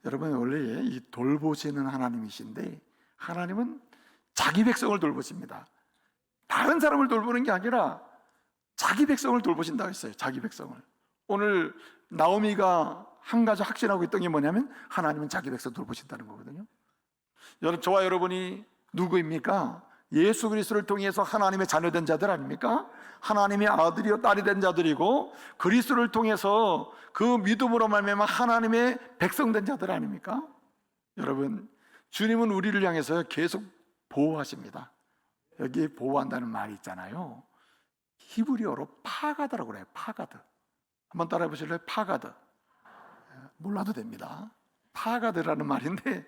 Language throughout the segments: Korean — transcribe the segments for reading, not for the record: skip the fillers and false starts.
여러분, 원래 이 돌보시는 하나님이신데 하나님은 자기 백성을 돌보십니다. 다른 사람을 돌보는 게 아니라 자기 백성을 돌보신다고 했어요. 자기 백성을. 오늘 나오미가 한 가지 확신하고 있던 게 뭐냐면 하나님은 자기 백성 돌보신다는 거거든요. 저와 여러분이 누구입니까? 예수 그리스도를 통해서 하나님의 자녀된 자들 아닙니까? 하나님의 아들이요 딸이 된 자들이고 그리스도를 통해서 그 믿음으로 말미암아 하나님의 백성된 자들 아닙니까? 여러분, 주님은 우리를 향해서 계속 보호하십니다. 여기 보호한다는 말이 있잖아요. 히브리어로 파가드라고 그래요. 파가드. 한번 따라해 보실래요? 파가드. 몰라도 됩니다. 파가드라는 말인데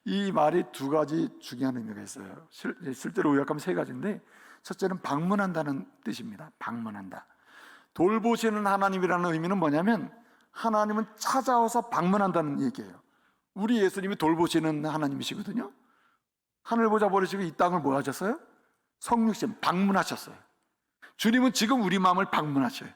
이 말이 두 가지 중요한 의미가 있어요. 실제로 요약하면 세 가지인데, 첫째는 방문한다는 뜻입니다. 방문한다. 돌보시는 하나님이라는 의미는 뭐냐면 하나님은 찾아와서 방문한다는 얘기예요. 우리 예수님이 돌보시는 하나님이시거든요. 하늘 보자 버리시고 이 땅을 뭐 하셨어요? 성육신 방문하셨어요. 주님은 지금 우리 마음을 방문하셔요.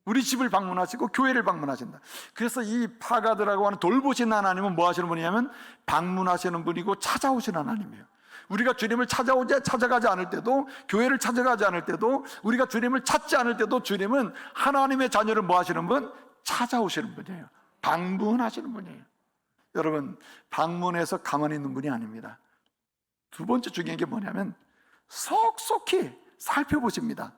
우리 집을 방문하시고 교회를 방문하신다. 그래서 이 파가드라고 하는 돌보시는 하나님은 뭐 하시는 분이냐면 방문하시는 분이고 찾아오시는 하나님이에요. 우리가 주님을 찾아가지 않을 때도, 교회를 찾아가지 않을 때도, 우리가 주님을 찾지 않을 때도 주님은 하나님의 자녀를 뭐 하시는 분? 찾아오시는 분이에요. 방문하시는 분이에요. 여러분, 방문해서 가만히 있는 분이 아닙니다. 두 번째 중요한 게 뭐냐면 속속히 살펴보십니다.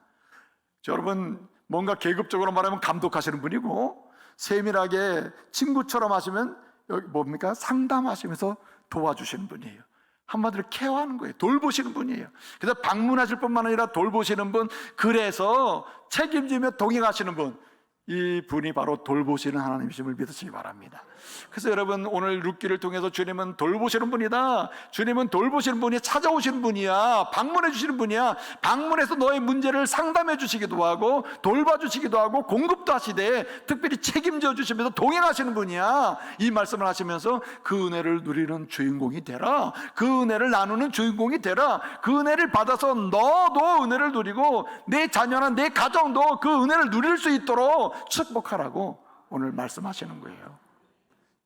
여러분, 뭔가 계급적으로 말하면 감독하시는 분이고, 세밀하게 친구처럼 하시면 여기 뭡니까? 상담하시면서 도와주시는 분이에요. 한마디로 케어하는 거예요. 돌보시는 분이에요. 그래서 방문하실 뿐만 아니라 돌보시는 분, 그래서 책임지며 동행하시는 분, 이 분이 바로 돌보시는 하나님이심을 믿으시기 바랍니다. 그래서 여러분, 오늘 룻기를 통해서 주님은 돌보시는 분이다, 주님은 돌보시는 분이 찾아오시는 분이야, 방문해 주시는 분이야, 방문해서 너의 문제를 상담해 주시기도 하고 돌봐주시기도 하고 공급도 하시되 특별히 책임져 주시면서 동행하시는 분이야, 이 말씀을 하시면서 그 은혜를 누리는 주인공이 되라, 그 은혜를 나누는 주인공이 되라, 그 은혜를 받아서 너도 은혜를 누리고 내 자녀나 내 가정도 그 은혜를 누릴 수 있도록 축복하라고 오늘 말씀하시는 거예요.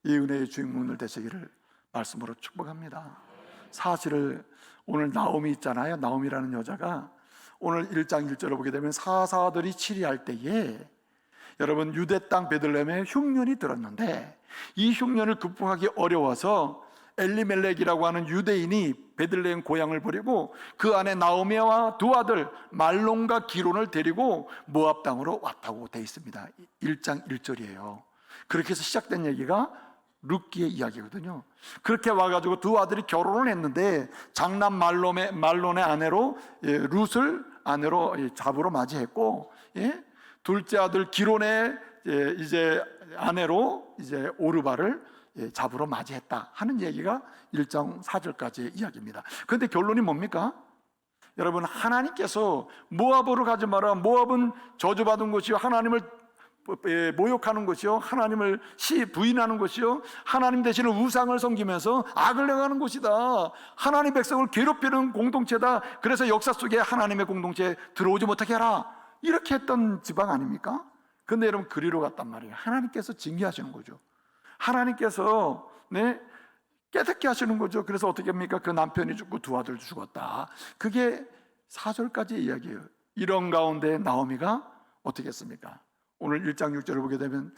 이 은혜의 주인공들 되시기를 말씀으로 축복합니다. 사실을 오늘 나오미 있잖아요. 나오미라는 여자가 오늘 1장 1절을 보게 되면 사사들이 치리할 때에 여러분 유대 땅 베들레헴에 흉년이 들었는데 이 흉년을 극복하기 어려워서 엘리멜렉이라고 하는 유대인이 베들레헴 고향을 버리고 그 안에 나오미와 두 아들 말론과 기론을 데리고 모압 땅으로 왔다고 되어 있습니다. 1장 1절이에요. 그렇게 해서 시작된 얘기가 룻기의 이야기거든요. 그렇게 와가지고 두 아들이 결혼을 했는데 장남 말론의 아내로 룻을 아내로 잡으러 맞이했고, 둘째 아들 기론의 이제 아내로 이제 오르바를 잡으러 맞이했다 하는 얘기가 1장 4절까지의 이야기입니다. 그런데 결론이 뭡니까? 여러분, 하나님께서 모압으로 가지 마라, 모압은 저주받은 곳이요 하나님을 모욕하는 것이요 하나님을 부인하는 것이요 하나님 대신에 우상을 섬기면서 악을 행하는 곳이다, 하나님 백성을 괴롭히는 공동체다, 그래서 역사 속에 하나님의 공동체에 들어오지 못하게 하라, 이렇게 했던 지방 아닙니까? 근데 여러분, 그리로 갔단 말이에요. 하나님께서 징계하시는 거죠. 하나님께서 깨닫게 하시는 거죠. 그래서 어떻게 합니까? 그 남편이 죽고 두 아들도 죽었다. 그게 4절까지 이야기예요. 이런 가운데 나오미가 어떻게 했습니까? 오늘 1장 6절을 보게 되면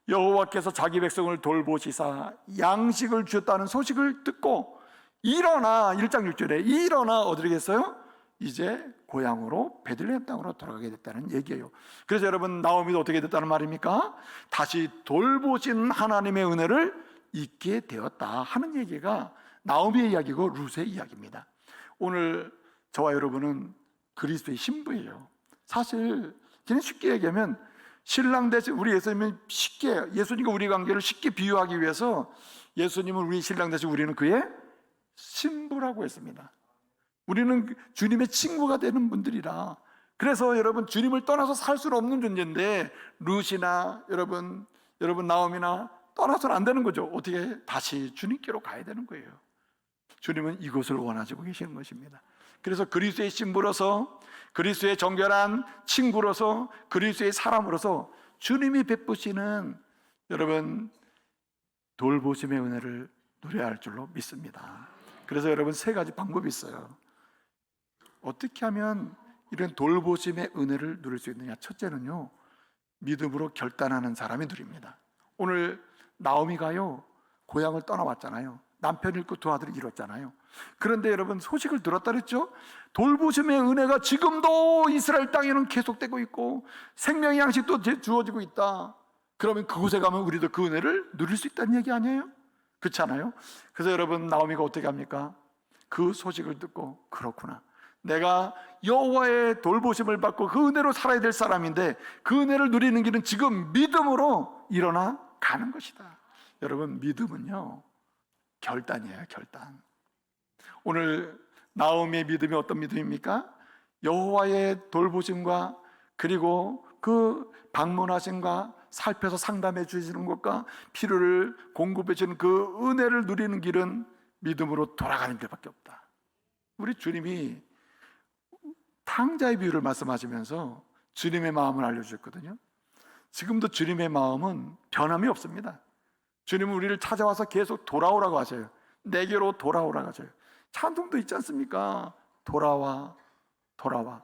여호와께서 자기 백성을 돌보시사 양식을 주었다는 소식을 듣고 일어나, 1장 6절에 일어나 어디로 갔어요? 이제 고향으로 베들레헴 땅으로 돌아가게 됐다는 얘기예요. 그래서 여러분, 나오미도 어떻게 됐다는 말입니까? 다시 돌보신 하나님의 은혜를 잊게 되었다 하는 얘기가 나오미의 이야기고 룻의 이야기입니다. 오늘 저와 여러분은 그리스도의 신부예요. 사실 그냥 쉽게 얘기하면 신랑 대신 우리 예수님은 예수님과 우리 관계를 쉽게 비유하기 위해서 예수님은 우리 신랑 대신 우리는 그의 신부라고 했습니다. 우리는 주님의 친구가 되는 분들이라. 그래서 여러분, 주님을 떠나서 살 수는 없는 존재인데 룻이나 여러분 나오미나 떠나서는 안 되는 거죠. 어떻게? 다시 주님께로 가야 되는 거예요. 주님은 이것을 원하시고 계시는 것입니다. 그래서 그리스도의 신부로서, 그리스도의 정결한 친구로서, 그리스도의 사람으로서 주님이 베푸시는 여러분 돌보심의 은혜를 누려야 할 줄로 믿습니다. 그래서 여러분, 세 가지 방법이 있어요. 어떻게 하면 이런 돌보심의 은혜를 누릴 수 있느냐? 첫째는요, 믿음으로 결단하는 사람이 누립니다. 오늘 나오미가요, 고향을 떠나왔잖아요. 남편 잃고 두 아들을 잃었잖아요. 그런데 여러분, 소식을 들었다 그랬죠? 돌보심의 은혜가 지금도 이스라엘 땅에는 계속되고 있고 생명의 양식도 주어지고 있다. 그러면 그곳에 가면 우리도 그 은혜를 누릴 수 있다는 얘기 아니에요? 그렇지 않아요? 그래서 여러분, 나오미가 어떻게 합니까? 그 소식을 듣고, 그렇구나, 내가 여호와의 돌보심을 받고 그 은혜로 살아야 될 사람인데 그 은혜를 누리는 길은 지금 믿음으로 일어나 가는 것이다. 여러분, 믿음은요, 결단이에요. 결단. 오늘 나오미의 믿음이 어떤 믿음입니까? 여호와의 돌보심과 그리고 그 방문하심과 살펴서 상담해 주시는 것과 필요를 공급해 주는 그 은혜를 누리는 길은 믿음으로 돌아가는 길밖에 없다. 우리 주님이 탕자의 비유를 말씀하시면서 주님의 마음을 알려주셨거든요. 지금도 주님의 마음은 변함이 없습니다. 주님은 우리를 찾아와서 계속 돌아오라고 하셔요. 내게로 돌아오라고 하셔요. 찬송도 있지 않습니까? 돌아와, 돌아와.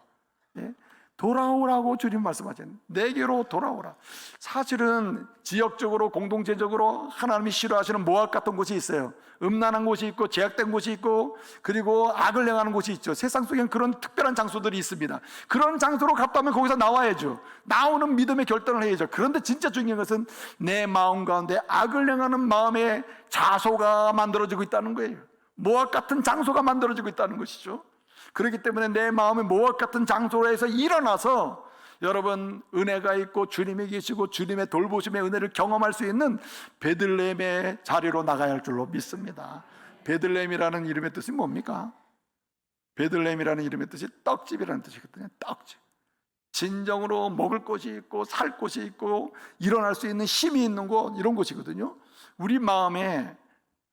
예? 돌아오라고 주님 말씀하세요. 내게로 돌아오라. 사실은 지역적으로 공동체적으로 하나님이 싫어하시는 모압 같은 곳이 있어요. 음란한 곳이 있고 제약된 곳이 있고 그리고 악을 행하는 곳이 있죠. 세상 속엔 그런 특별한 장소들이 있습니다. 그런 장소로 갔다면 거기서 나와야죠. 나오는 믿음의 결단을 해야죠. 그런데 진짜 중요한 것은 내 마음 가운데 악을 행하는 마음의 자소가 만들어지고 있다는 거예요. 모압 같은 장소가 만들어지고 있다는 것이죠. 그렇기 때문에 내 마음이 모압 같은 장소에서 일어나서 여러분, 은혜가 있고 주님이 계시고 주님의 돌보심의 은혜를 경험할 수 있는 베들레헴의 자리로 나가야 할 줄로 믿습니다. 베들레헴이라는 이름의 뜻이 뭡니까? 베들레헴이라는 이름의 뜻이 떡집이라는 뜻이거든요. 떡집. 진정으로 먹을 곳이 있고 살 곳이 있고 일어날 수 있는 힘이 있는 곳, 이런 곳이거든요. 우리 마음에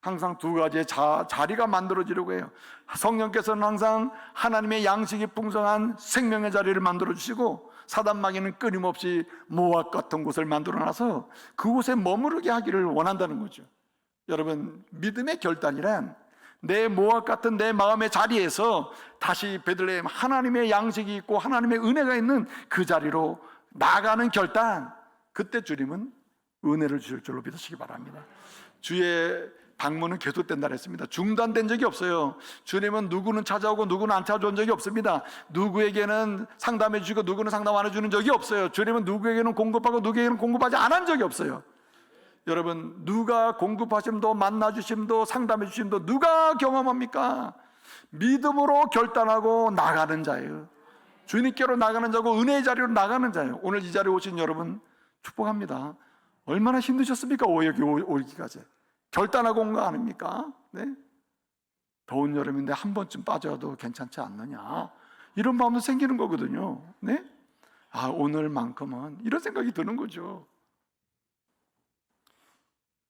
항상 두 가지의 자리가 만들어지려고 해요. 성령께서는 항상 하나님의 양식이 풍성한 생명의 자리를 만들어주시고 사단마귀는 끊임없이 모압 같은 곳을 만들어놔서 그곳에 머무르게 하기를 원한다는 거죠. 여러분, 믿음의 결단이란 내 모압 같은 내 마음의 자리에서 다시 베들레헴, 하나님의 양식이 있고 하나님의 은혜가 있는 그 자리로 나가는 결단, 그때 주님은 은혜를 주실 줄로 믿으시기 바랍니다. 주의 방문은 계속된다 했습니다. 중단된 적이 없어요. 주님은 누구는 찾아오고 누구는 안 찾아온 적이 없습니다. 누구에게는 상담해 주시고 누구는 상담 안 해주는 적이 없어요. 주님은 누구에게는 공급하고 누구에게는 공급하지 않은 적이 없어요. 여러분, 누가 공급하심도 만나주심도 상담해 주심도 누가 경험합니까? 믿음으로 결단하고 나가는 자예요. 주님께로 나가는 자고 은혜의 자리로 나가는 자예요. 오늘 이 자리에 오신 여러분 축복합니다. 얼마나 힘드셨습니까? 여기 오기까지 결단하고 온 거 아닙니까? 네? 더운 여름인데 한 번쯤 빠져도 괜찮지 않느냐, 이런 마음도 생기는 거거든요. 네? 아, 오늘만큼은, 이런 생각이 드는 거죠.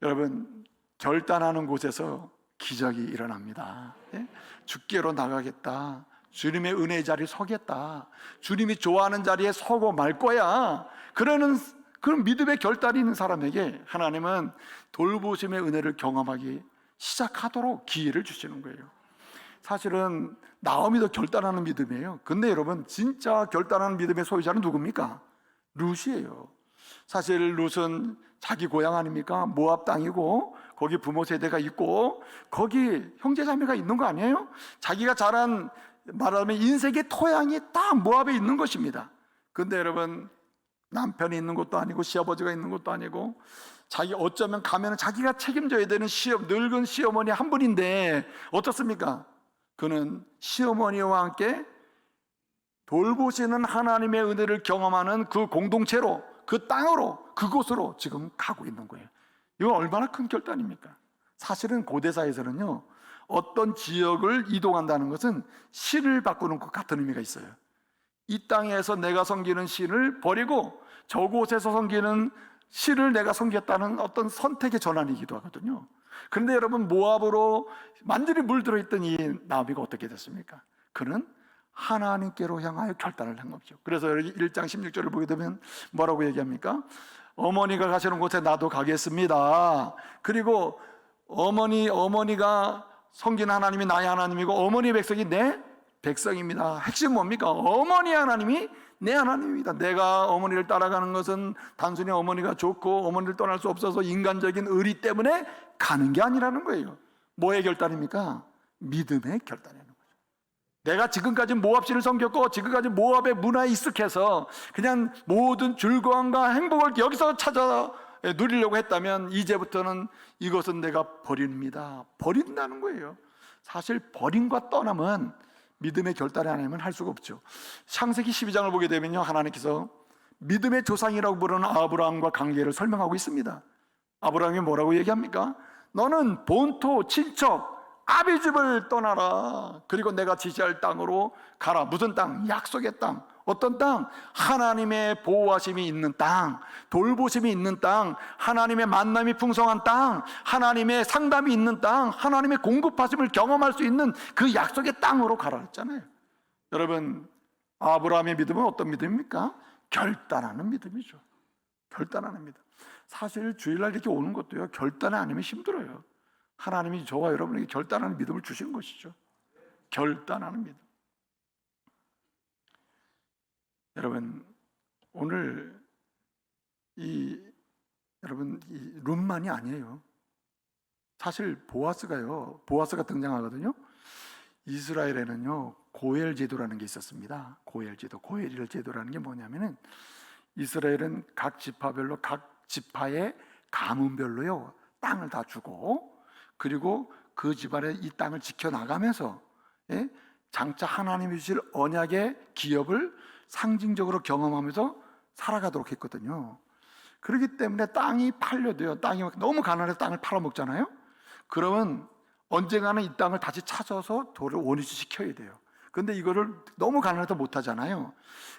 여러분, 결단하는 곳에서 기적이 일어납니다. 네? 주께로 나가겠다, 주님의 은혜의 자리에 서겠다, 주님이 좋아하는 자리에 서고 말 거야, 그런 믿음의 결단이 있는 사람에게 하나님은 돌보심의 은혜를 경험하기 시작하도록 기회를 주시는 거예요. 사실은 나오미도 결단하는 믿음이에요. 근데 여러분, 진짜 결단하는 믿음의 소유자는 누굽니까? 룻이에요. 사실 룻은 자기 고향 아닙니까? 모압 땅이고 거기 부모 세대가 있고 거기 형제자매가 있는 거 아니에요? 자기가 자란, 말하자면 인생의 토양이 딱 모압에 있는 것입니다. 근데 여러분, 남편이 있는 것도 아니고 시아버지가 있는 것도 아니고 어쩌면 가면 자기가 책임져야 되는 늙은 시어머니 한 분인데 어떻습니까? 그는 시어머니와 함께 돌보시는 하나님의 은혜를 경험하는 그 공동체로, 그 땅으로, 그곳으로 지금 가고 있는 거예요. 이건 얼마나 큰 결단입니까? 사실은 고대사에서는요, 어떤 지역을 이동한다는 것은 신을 바꾸는 것 같은 의미가 있어요. 이 땅에서 내가 섬기는 신을 버리고 저곳에서 섬기는 신을 내가 섬겼다는 어떤 선택의 전환이기도 하거든요. 그런데 여러분, 모압으로 완전히 물들어 있던 이 나오미가 어떻게 됐습니까? 그는 하나님께로 향하여 결단을 한 거죠. 그래서 여기 1장 16절을 보게 되면 뭐라고 얘기합니까? 어머니가 가시는 곳에 나도 가겠습니다. 그리고 어머니가 섬기는 하나님이 나의 하나님이고 어머니 백성이 내 백성입니다. 핵심 뭡니까? 어머니 하나님이 내 하나님입니다. 내가 어머니를 따라가는 것은 단순히 어머니가 좋고 어머니를 떠날 수 없어서 인간적인 의리 때문에 가는 게 아니라는 거예요. 뭐의 결단입니까? 믿음의 결단이라는 거죠. 내가 지금까지 모압신을 섬겼고 지금까지 모압의 문화에 익숙해서 그냥 모든 즐거움과 행복을 여기서 찾아 누리려고 했다면 이제부터는 이것은 내가 버립니다. 버린다는 거예요. 사실 버림과 떠남은 믿음의 결단이 아니면 할 수가 없죠. 창세기 12장을 보게 되면요, 하나님께서 믿음의 조상이라고 부르는 아브라함과 관계를 설명하고 있습니다. 아브라함이 뭐라고 얘기합니까? 너는 본토, 친척, 아비 집을 떠나라. 그리고 내가 지시할 땅으로 가라. 무슨 땅? 약속의 땅. 어떤 땅? 하나님의 보호하심이 있는 땅, 돌보심이 있는 땅, 하나님의 만남이 풍성한 땅, 하나님의 상담이 있는 땅, 하나님의 공급하심을 경험할 수 있는 그 약속의 땅으로 가라 했잖아요. 여러분, 아브라함의 믿음은 어떤 믿음입니까? 결단하는 믿음이죠. 결단하는 믿음. 사실 주일날 이렇게 오는 것도요, 결단이 아니면 힘들어요. 하나님이 저와 여러분에게 결단하는 믿음을 주신 것이죠. 결단하는 믿음. 여러분, 오늘 여러분 이 룸만이 아니에요. 사실 보아스가 등장하거든요. 이스라엘에는요, 고엘 제도라는 게 있었습니다. 고엘 제도라는 게 뭐냐면은 이스라엘은 각 지파별로 각 지파의 가문별로요 땅을 다 주고, 그리고 그 집안에 이 땅을 지켜나가면서 장차 하나님이 주실 언약의 기업을 상징적으로 경험하면서 살아가도록 했거든요. 그렇기 때문에 땅이 팔려도요, 땅이 너무 가난해서 땅을 팔아먹잖아요. 그러면 언젠가는 이 땅을 다시 찾아서 도를 원위치시켜야 돼요. 그런데 이거를 너무 가난해서 못하잖아요.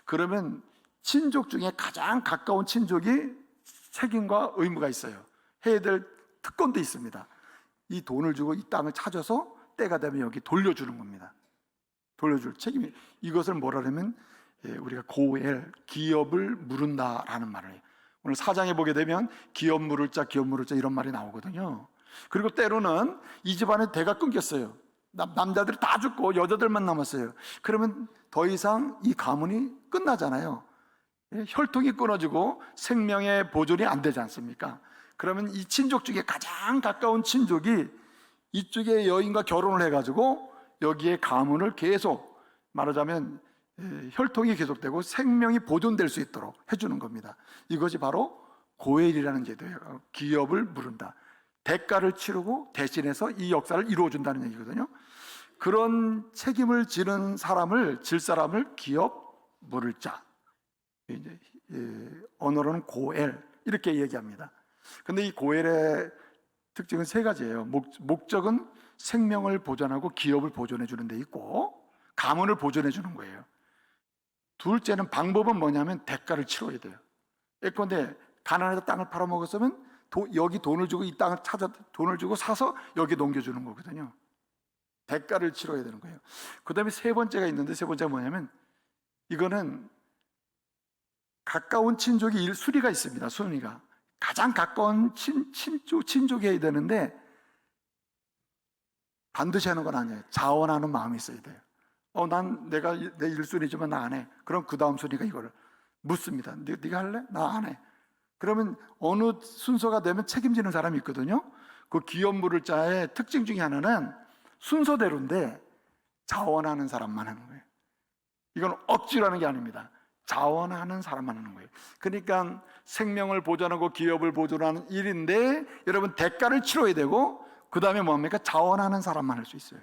그러면 친족 중에 가장 가까운 친족이 책임과 의무가 있어요. 해야 될 특권도 있습니다. 이 돈을 주고 이 땅을 찾아서 때가 되면 여기 돌려주는 겁니다. 돌려줄 책임이, 이것을 뭐라 하면 우리가 고엘, 기업을 물은다라는 말을 해요. 오늘 4장에 보게 되면 기업 물을 자 이런 말이 나오거든요. 그리고 때로는 이 집안에 대가 끊겼어요. 남자들이 다 죽고 여자들만 남았어요. 그러면 더 이상 이 가문이 끝나잖아요. 혈통이 끊어지고 생명의 보존이 안 되지 않습니까? 그러면 이 친족 중에 가장 가까운 친족이 이쪽의 여인과 결혼을 해가지고 여기에 가문을 계속, 말하자면 혈통이 계속되고 생명이 보존될 수 있도록 해주는 겁니다. 이것이 바로 고엘이라는 제도예요. 기업을 물은다. 대가를 치르고 대신해서 이 역사를 이루어준다는 얘기거든요. 그런 책임을 질 사람을 기업 물을 자, 이제 언어로는 고엘 이렇게 얘기합니다. 근데 이 고엘의 특징은 세 가지예요. 목적은 생명을 보존하고 기업을 보존해 주는 데 있고, 가문을 보존해 주는 거예요. 둘째는, 방법은 뭐냐면 대가를 치러야 돼요. 예컨대 가난해서 땅을 팔아먹었으면 여기 돈을 주고 이 땅을 돈을 주고 사서 여기 넘겨주는 거거든요. 대가를 치러야 되는 거예요. 그 다음에 세 번째가 있는데, 세 번째가 뭐냐면, 이거는 가까운 친족이 순위가 있습니다. 순위가 가장 가까운 친족이 해야 되는데 반드시 하는 건 아니에요. 자원하는 마음이 있어야 돼요. 내가 내 1순위지만 나 안 해. 그럼 그 다음 순위가 이거를 묻습니다. 네가 할래? 나 안 해. 그러면 어느 순서가 되면 책임지는 사람이 있거든요. 그 기업 물을 자의 특징 중에 하나는 순서대로인데 자원하는 사람만 하는 거예요. 이건 억지로 하는 게 아닙니다. 자원하는 사람만 하는 거예요. 그러니까 생명을 보존하고 기업을 보존하는 일인데, 여러분 대가를 치러야 되고, 그 다음에 뭡니까? 자원하는 사람만 할 수 있어요.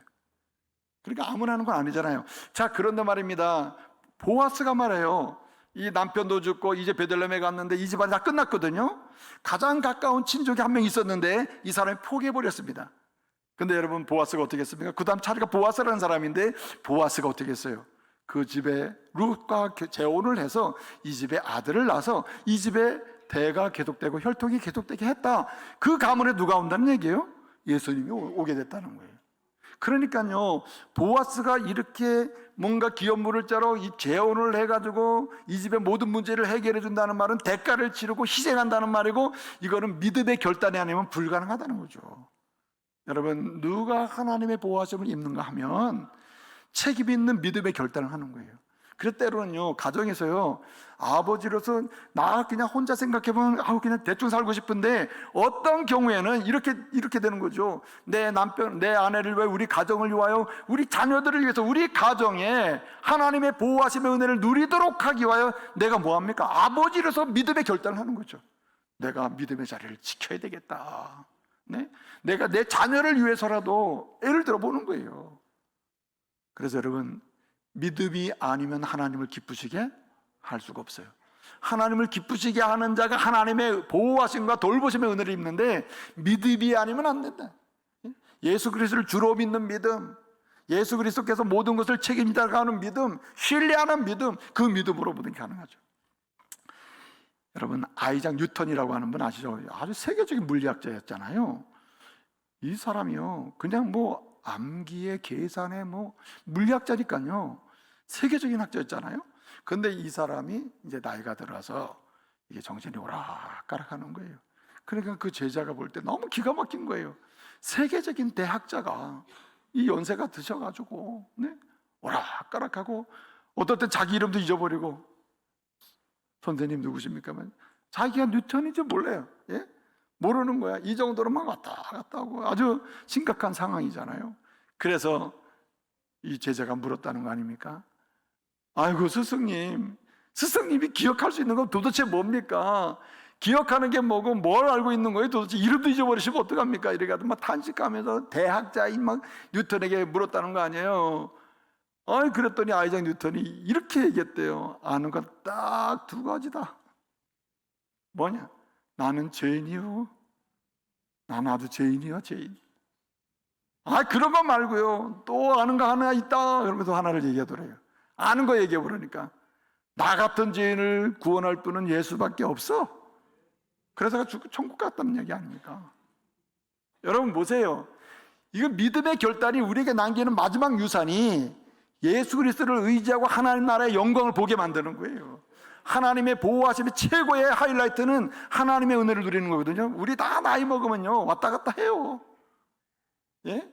그러니까 아무나 하는 건 아니잖아요. 자, 그런데 말입니다. 보아스가 말해요. 이 남편도 죽고 이제 베들레헴에 갔는데 이 집안이 다 끝났거든요. 가장 가까운 친족이 한 명 있었는데 이 사람이 포기해버렸습니다. 근데 여러분, 보아스가 어떻게 했습니까? 그 다음 차례가 보아스라는 사람인데, 보아스가 어떻게 했어요? 그 집에 룻과 재혼을 해서 이 집에 아들을 낳아서 이 집에 대가 계속되고 혈통이 계속되게 했다. 그 가문에 누가 온다는 얘기예요? 예수님이 오게 됐다는 거예요. 그러니까요, 보아스가 이렇게 뭔가 기업물을 짜러 이 재혼을 해가지고 이 집의 모든 문제를 해결해 준다는 말은 대가를 치르고 희생한다는 말이고, 이거는 믿음의 결단이 아니면 불가능하다는 거죠. 여러분, 누가 하나님의 보호하심을 입는가 하면 책임 있는 믿음의 결단을 하는 거예요. 그래서 때로는요, 가정에서요, 아버지로서 나 그냥 혼자 생각해보면 그냥 대충 살고 싶은데, 어떤 경우에는 이렇게 되는 거죠. 내 남편, 내 아내를 위해, 우리 가정을 위하여, 우리 자녀들을 위해서, 우리 가정에 하나님의 보호하심의 은혜를 누리도록 하기 위하여 내가 뭐합니까? 아버지로서 믿음의 결단을 하는 거죠. 내가 믿음의 자리를 지켜야 되겠다. 네? 내가 내 자녀를 위해서라도 애를 들어보는 거예요. 그래서 여러분, 믿음이 아니면 하나님을 기쁘시게 할 수가 없어요. 하나님을 기쁘시게 하는 자가 하나님의 보호하심과 돌보심의 은혜를 입는데, 믿음이 아니면 안 된다. 예수 그리스도를 주로 믿는 믿음, 예수 그리스도께서 모든 것을 책임져가는 믿음, 신뢰하는 믿음, 그 믿음으로 모든 게 가능하죠. 여러분, 아이작 뉴턴이라고 하는 분 아시죠? 아주 세계적인 물리학자였잖아요. 이 사람이요, 그냥 암기에 계산에 물리학자니까요, 세계적인 학자였잖아요. 근데 이 사람이 이제 나이가 들어서 이게 정신이 오락가락하는 거예요. 그러니까 그 제자가 볼 때 너무 기가 막힌 거예요. 세계적인 대학자가 이 연세가 드셔가지고 오락가락하고, 어떨 땐 자기 이름도 잊어버리고, 선생님 누구십니까? 자기가 뉴턴인지 몰라요. 예? 모르는 거야. 이 정도로 막 왔다 갔다 하고 아주 심각한 상황이잖아요. 그래서 이 제자가 물었다는 거 아닙니까? 아이고 스승님이 기억할 수 있는 건 도대체 뭡니까? 기억하는 게 뭐고 뭘 알고 있는 거예요? 도대체 이름도 잊어버리시면 어떡합니까? 이래가지고 막 탄식하면서 대학자인 막 뉴턴에게 물었다는 거 아니에요. 그랬더니 아이작 뉴턴이 이렇게 얘기했대요. 아는 건 딱 두 가지다. 뭐냐? 나는 죄인이요. 나는 아주 죄인이요, 죄인. 그런 거 말고요, 또 아는 거 하나 있다. 그러면서 하나를 얘기하더래요. 아는 거 얘기해 보라니까. 나 같은 죄인을 구원할 분은 예수밖에 없어. 그래서 천국 갔다는 얘기 아닙니까? 여러분 보세요. 이거 믿음의 결단이 우리에게 남기는 마지막 유산이 예수 그리스도를 의지하고 하나님 나라의 영광을 보게 만드는 거예요. 하나님의 보호하심의 최고의 하이라이트는 하나님의 은혜를 누리는 거거든요. 우리 다 나이 먹으면요, 왔다 갔다 해요. 예?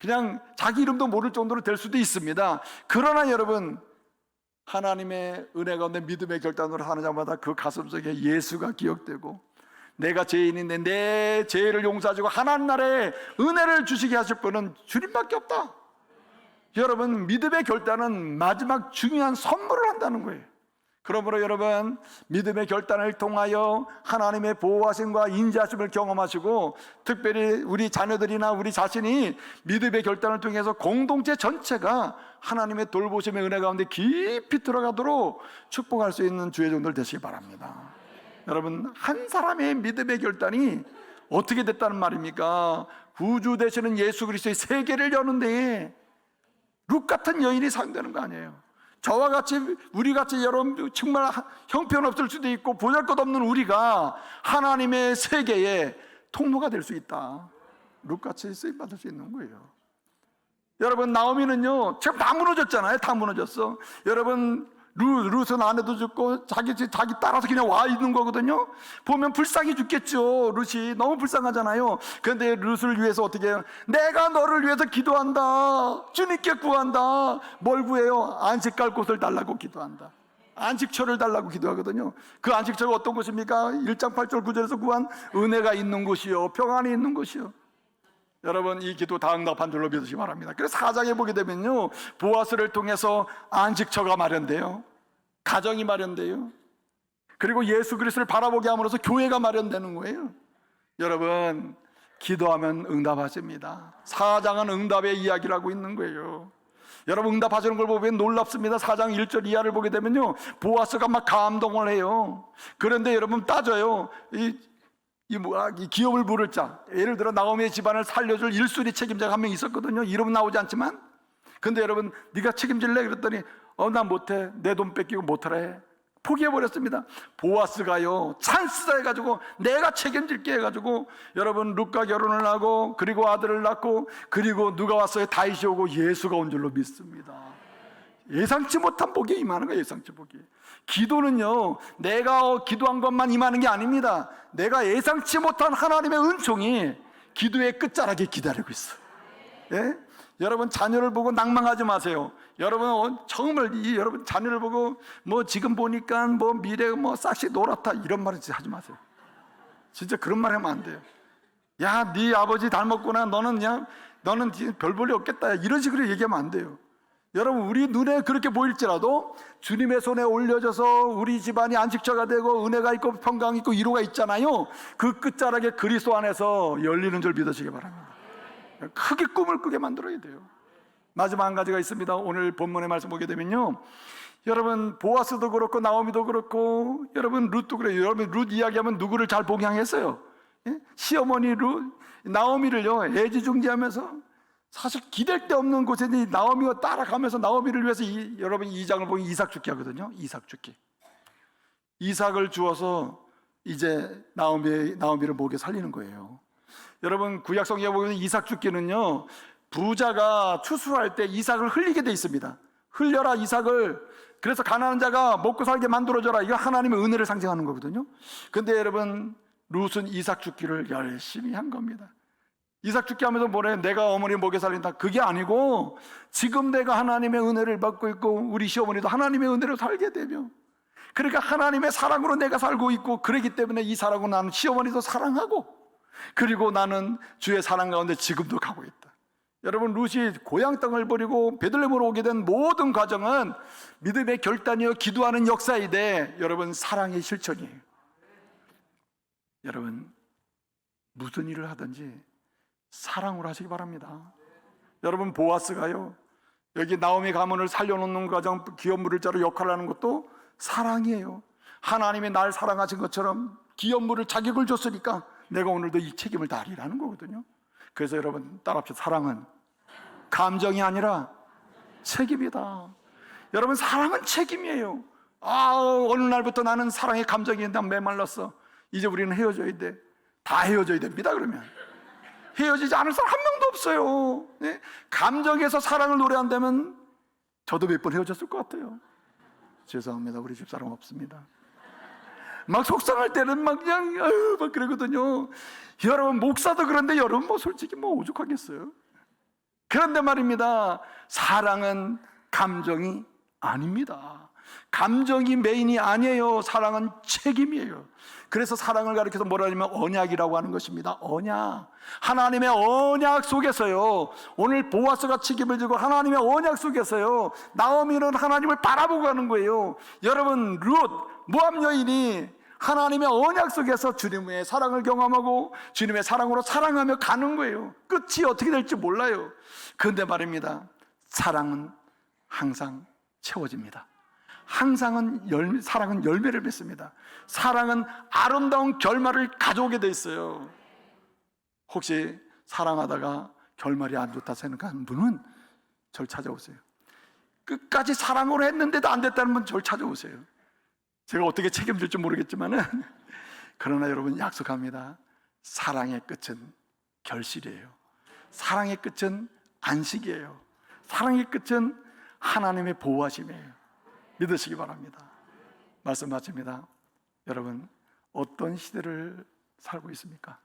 그냥 자기 이름도 모를 정도로 될 수도 있습니다. 그러나 여러분, 하나님의 은혜 가운데 믿음의 결단으로 하는 자마다 그 가슴속에 예수가 기억되고, 내가 죄인인데 내 죄를 용서하시고 하나님 나라의 은혜를 주시게 하실 분은 주님밖에 없다. 여러분, 믿음의 결단은 마지막 중요한 선물을 한다는 거예요. 그러므로 여러분, 믿음의 결단을 통하여 하나님의 보호하심과 인자하심을 경험하시고, 특별히 우리 자녀들이나 우리 자신이 믿음의 결단을 통해서 공동체 전체가 하나님의 돌보심의 은혜 가운데 깊이 들어가도록 축복할 수 있는 주의 종들 되시기 바랍니다. 여러분, 한 사람의 믿음의 결단이 어떻게 됐다는 말입니까? 구주 되시는 예수 그리스도의 세계를 여는 데에 룻 같은 여인이 상대하는 거 아니에요. 저와 같이, 우리 같이 여러분 정말 형편없을 수도 있고 보잘것없는 우리가 하나님의 세계에 통로가 될 수 있다. 룻같이 쓰임받을 수 있는 거예요. 여러분, 나오미는요, 지금 다 무너졌잖아요. 다 무너졌어. 여러분, 룻은 아내도 죽고 자기 따라서 그냥 와 있는 거거든요. 보면 불쌍히 죽겠죠. 룻이 너무 불쌍하잖아요. 그런데 룻을 위해서 어떻게 해요? 내가 너를 위해서 기도한다. 주님께 구한다. 뭘 구해요? 안식 갈 곳을 달라고 기도한다. 안식처를 달라고 기도하거든요. 그 안식처가 어떤 곳입니까? 1장 8절 9절에서 구한 은혜가 있는 곳이요, 평안이 있는 곳이요. 여러분, 이 기도 다 응답한 줄로 믿으시기 바랍니다. 그래서 4장에 보게 되면요, 보아스를 통해서 안식처가 마련돼요. 가정이 마련돼요. 그리고 예수 그리스도를 바라보게 함으로써 교회가 마련되는 거예요. 여러분, 기도하면 응답하십니다. 4장은 응답의 이야기를 하고 있는 거예요. 여러분, 응답하시는 걸 보면 놀랍습니다. 4장 1절 이하를 보게 되면요, 보아스가 막 감동을 해요. 그런데 여러분 따져요. 이 기업을 물을 자, 예를 들어 나오미의 집안을 살려줄 1순위 책임자가 한 명 있었거든요. 이름은 나오지 않지만. 근데 여러분, 네가 책임질래? 그랬더니 나 못해. 내 돈 뺏기고 못하래. 포기해버렸습니다. 보아스가요 찬스다 해가지고 내가 책임질게 해가지고 여러분 룻과 결혼을 하고 그리고 아들을 낳고 그리고 누가 왔어요? 다윗이 오고 예수가 온 줄로 믿습니다. 예상치 못한 복이 임하는 거예요. 예상치 복이. 기도는요 내가 기도한 것만 임하는 게 아닙니다. 내가 예상치 못한 하나님의 은총이 기도의 끝자락에 기다리고 있어요. 예? 여러분 자녀를 보고 낭망하지 마세요. 여러분 정말 여러분 자녀를 보고 뭐 지금 보니까 뭐 미래가 뭐 싹시 노랗다 이런 말은 하지 마세요. 진짜 그런 말 하면 안 돼요. 야, 네 아버지 닮았구나. 너는 별 볼일 없겠다. 이런 식으로 얘기하면 안 돼요. 여러분 우리 눈에 그렇게 보일지라도 주님의 손에 올려져서 우리 집안이 안식처가 되고 은혜가 있고 평강이 있고 위로가 있잖아요. 그 끝자락에 그리스도 안에서 열리는 줄 믿으시기 바랍니다. 크게 꿈을 꾸게 만들어야 돼요. 마지막 한 가지가 있습니다. 오늘 본문의 말씀 보게 되면요 여러분 보아스도 그렇고 나오미도 그렇고 여러분 룻도 그래요. 여러분 룻 이야기하면 누구를 잘 복양했어요? 예? 시어머니 나오미를요 애지중지하면서 사실 기댈 데 없는 곳에 나오미가 따라가면서 나오미를 위해서 여러분 2장을 보면 이삭 죽기 하거든요. 이삭 죽기. 이삭을 주어서 이제 나오미를 목에 살리는 거예요. 여러분 구약 성경에 보면 이삭 죽기는요 부자가 추수할 때 이삭을 흘리게 돼 있습니다. 흘려라 이삭을. 그래서 가난한 자가 먹고 살게 만들어줘라. 이거 하나님의 은혜를 상징하는 거거든요. 근데 여러분 룻은 이삭 죽기를 열심히 한 겁니다. 이삭 죽기 하면서 뭐래요? 내가 어머니 목에 살린다. 그게 아니고 지금 내가 하나님의 은혜를 받고 있고 우리 시어머니도 하나님의 은혜로 살게 되며 그러니까 하나님의 사랑으로 내가 살고 있고 그렇기 때문에 이 사랑으로 나는 시어머니도 사랑하고 그리고 나는 주의 사랑 가운데 지금도 가고 있다. 여러분 룻이 고향 땅을 버리고 베들레헴으로 오게 된 모든 과정은 믿음의 결단이요 기도하는 역사이되 여러분 사랑의 실천이에요. 여러분 무슨 일을 하든지 사랑으로 하시기 바랍니다. 여러분 보아스가요 여기 나오미 가문을 살려놓는 과정 기업 물을 자로 역할을 하는 것도 사랑이에요. 하나님이 날 사랑하신 것처럼 기업 물을 자격을 줬으니까 내가 오늘도 이 책임을 다하리라는 거거든요. 그래서 여러분 따라합시다. 사랑은 감정이 아니라 책임이다. 여러분 사랑은 책임이에요. 어느 날부터 나는 사랑의 감정이 난 메말랐어. 이제 우리는 헤어져야 돼. 다 헤어져야 됩니다. 그러면 헤어지지 않을 사람 한 명도 없어요. 네? 감정에서 사랑을 노래한다면 저도 몇 번 헤어졌을 것 같아요. 죄송합니다. 우리 집사람 없습니다. 막 속상할 때는 막 그냥 막 그러거든요. 여러분 목사도 그런데 여러분 뭐 솔직히 뭐 오죽하겠어요. 그런데 말입니다. 사랑은 감정이 아닙니다. 감정이 메인이 아니에요. 사랑은 책임이에요. 그래서 사랑을 가리켜서 뭐라 하냐면 언약이라고 하는 것입니다. 언약. 하나님의 언약 속에서요. 오늘 보아스가 책임을 지고 하나님의 언약 속에서요. 나오미는 하나님을 바라보고 가는 거예요. 여러분 룻 모압 여인이 하나님의 언약 속에서 주님의 사랑을 경험하고 주님의 사랑으로 사랑하며 가는 거예요. 끝이 어떻게 될지 몰라요. 그런데 말입니다. 사랑은 항상 채워집니다. 사랑은 열매를 맺습니다. 사랑은 아름다운 결말을 가져오게 돼 있어요. 혹시 사랑하다가 결말이 안 좋다 생각하는 분은 절 찾아오세요. 끝까지 사랑으로 했는데도 안 됐다는 분 절 찾아오세요. 제가 어떻게 책임질지 모르겠지만은 그러나 여러분 약속합니다. 사랑의 끝은 결실이에요. 사랑의 끝은 안식이에요. 사랑의 끝은 하나님의 보호하심이에요. 믿으시기 바랍니다. 말씀 마칩니다. 여러분 어떤 시대를 살고 있습니까?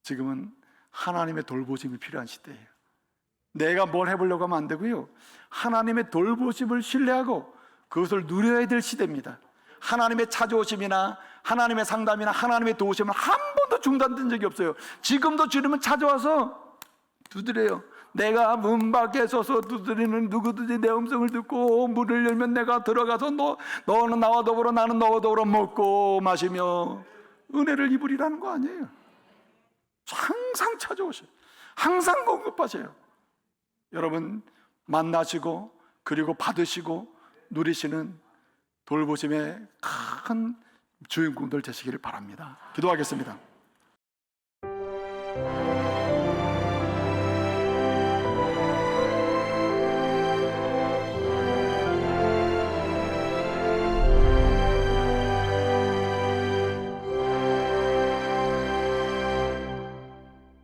지금은 하나님의 돌보심이 필요한 시대예요. 내가 뭘 해보려고 하면 안 되고요. 하나님의 돌보심을 신뢰하고 그것을 누려야 될 시대입니다. 하나님의 찾아오심이나 하나님의 상담이나 하나님의 도우심은 한 번도 중단된 적이 없어요. 지금도 주님은 찾아와서 두드려요. 내가 문 밖에 서서 두드리는 누구든지 내 음성을 듣고 문을 열면 내가 들어가서 너는 나와 더불어 나는 너와 더불어 먹고 마시며 은혜를 입으리라는 거 아니에요. 항상 찾아오셔요. 항상 공급하세요. 여러분 만나시고 그리고 받으시고 누리시는 돌보심의 큰 주인공들 되시기를 바랍니다. 기도하겠습니다.